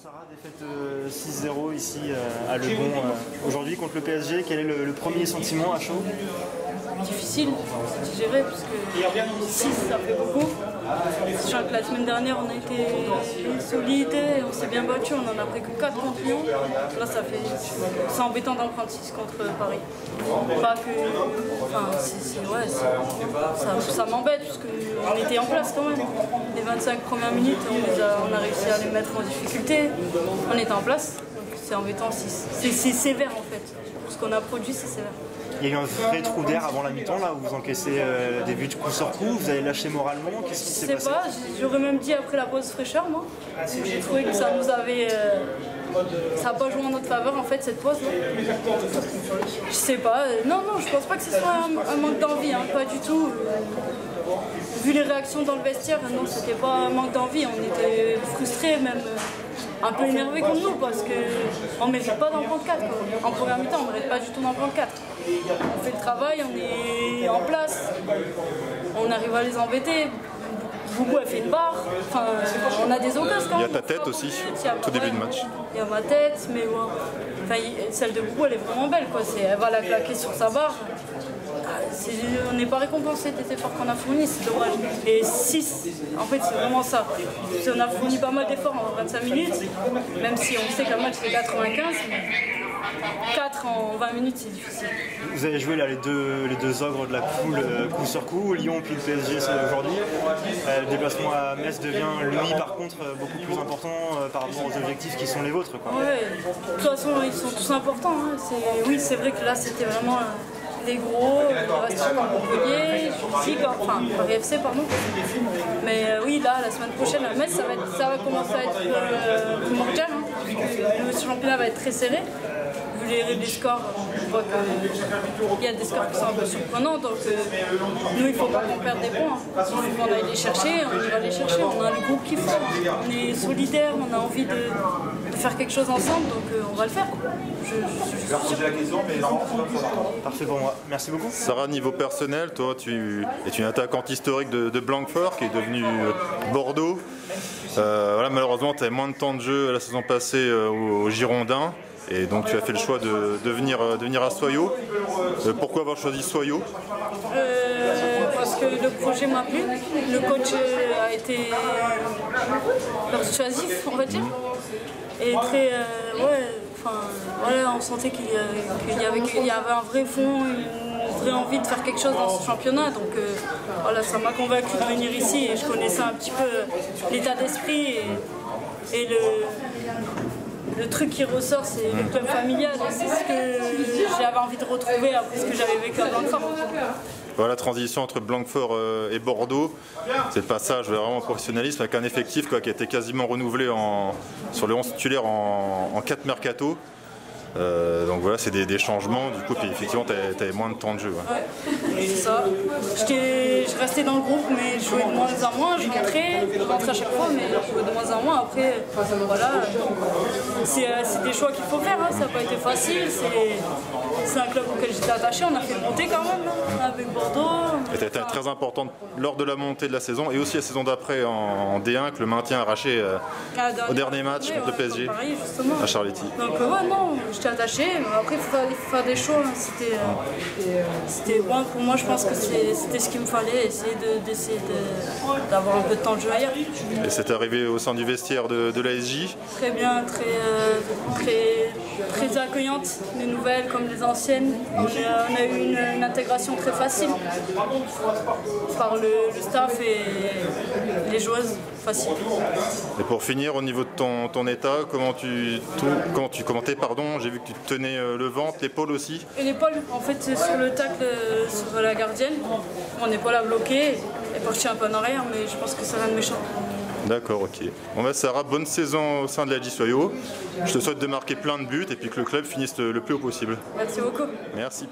Sarah, défaite 6-0 ici à Le Bon aujourd'hui contre le PSG. Quel est le premier sentiment à chaud? Difficile à digérer parce que 6 ça fait beaucoup. Sachant que la semaine dernière on a été solide, on s'est bien battu, on en a pris que 4 contre Lyon. Là c'est embêtant d'en prendre 6 contre Paris. Pas que. Enfin ça m'embête parce qu'on était en place quand même. Les 25 premières minutes on a réussi à les mettre en difficulté. On était en place, donc c'est embêtant 6. C'est sévère en fait. Ce qu'on a produit c'est sévère. Il y a eu un vrai trou d'air avant la mi-temps, là, où vous encaissez des buts coup sur coup, vous avez lâché moralement, qu'est-ce qui s'est passé? Je sais pas, j'aurais même dit après la pause fraîcheur, moi. J'ai trouvé que ça nous avait... ça n'a pas joué en notre faveur, en fait, cette pause. Je sais pas, non, je pense pas que ce soit un manque d'envie, hein, pas du tout. Vu les réactions dans le vestiaire, non, c'était pas un manque d'envie, on était frustrés, même un peu énervés contre nous, parce qu'on ne mérite pas d'en prendre 4. En première mi-temps, on ne mérite pas du tout d'en prendre 4. On fait le travail, on est en place, on arrive à les embêter. Boubou a fait une barre, enfin, on a des occasions quand même. Il y a ta tête aussi, tout début de match. Il y a ma tête, mais bon, enfin, celle de Boubou elle est vraiment belle, quoi. Elle va la claquer sur sa barre. On n'est pas récompensé des efforts qu'on a fournis, c'est dommage. Et 6, en fait, c'est vraiment ça. On a fourni pas mal d'efforts en 25 minutes, même si on sait qu'un match c'est 95, mais 4 en 20 minutes c'est difficile. Vous avez joué là, les deux ogres de la poule coup sur coup, Lyon puis le PSG aujourd'hui. Le déplacement à Metz devient, lui, par contre, beaucoup plus important par rapport aux objectifs qui sont les vôtres, quoi. Ouais, de toute façon, ils sont tous importants. Hein. Oui, c'est vrai que là, c'était vraiment des gros, comme Montpellier, enfin, Paris FC, pardon. Mais oui, là, la semaine prochaine, à Metz, ça va commencer à être primordial. Hein, le championnat va être très serré. Vu les scores, on voit qu'il y a des scores qui sont un peu surprenants. Donc, nous, il ne faut pas qu'on perde des points. Hein. Il faut qu'on aille les chercher, on ira les chercher. On a le groupe qu'il faut. On est solidaires, on a envie de faire quelque chose ensemble, donc on va le faire. Parfait pour moi. Merci beaucoup. Sarah, niveau personnel, toi, tu es une attaquante historique de Blanquefort qui est devenue Bordeaux. Voilà, malheureusement, tu avais moins de temps de jeu la saison passée aux Girondins. Et donc tu as fait le choix de venir à Soyaux. Pourquoi avoir choisi Soyaux? Parce que le projet m'a plu. Le coach a été persuasif, on va dire. Et très... on sentait qu'il y avait un vrai fond, une vraie envie de faire quelque chose dans ce championnat. Donc ça m'a convaincu de venir ici et je connaissais un petit peu l'état d'esprit et le truc qui ressort, c'est le club familial. C'est ce que j'avais envie de retrouver après ce que j'avais vécu à Blanquefort. Voilà, la transition entre Blanquefort et Bordeaux, c'est le passage vraiment au professionnalisme avec un effectif qui a été quasiment renouvelé sur le 11 titulaire en 4 mercato. Donc voilà, c'est des changements, du coup, puis effectivement, tu avais moins de temps de jeu. Ouais, c'est ça. Je restais dans le groupe, mais je jouais de moins en moins. Je rentrais à chaque fois, mais je jouais de moins en moins. Après, voilà, c'est des choix qu'il faut faire. Hein. Ça n'a pas été facile. C'est un club auquel j'étais attaché. On a fait monter quand même, là, avec Bordeaux. Et tu as été très importante lors de la montée de la saison et aussi la saison d'après en D1, avec le maintien arraché au dernier match contre le PSG Paris, à Charletti. Donc, non, j'étais attaché, mais après il faut faire des choix. C'était bon pour moi, je pense que c'était ce qu'il me fallait, essayer d'avoir un peu de temps de jeu ailleurs. Et c'est arrivé au sein du vestiaire de l'ASJ? Très bien, très accueillante, les nouvelles comme les anciennes. On a eu une intégration très facile par le staff et les joueuses. Facile. Et pour finir, au niveau de ton état, comment t'es, pardon, j'ai vu que tu tenais le ventre, l'épaule aussi. Et l'épaule, en fait, c'est sur le tacle sur la gardienne. Mon épaule a bloqué, elle est partie un peu en arrière, mais je pense que c'est rien de méchant. D'accord, ok. Bon bah Sarah, bonne saison au sein de l'ASJ Soyaux. Je te souhaite de marquer plein de buts et puis que le club finisse le plus haut possible. Merci beaucoup. Merci.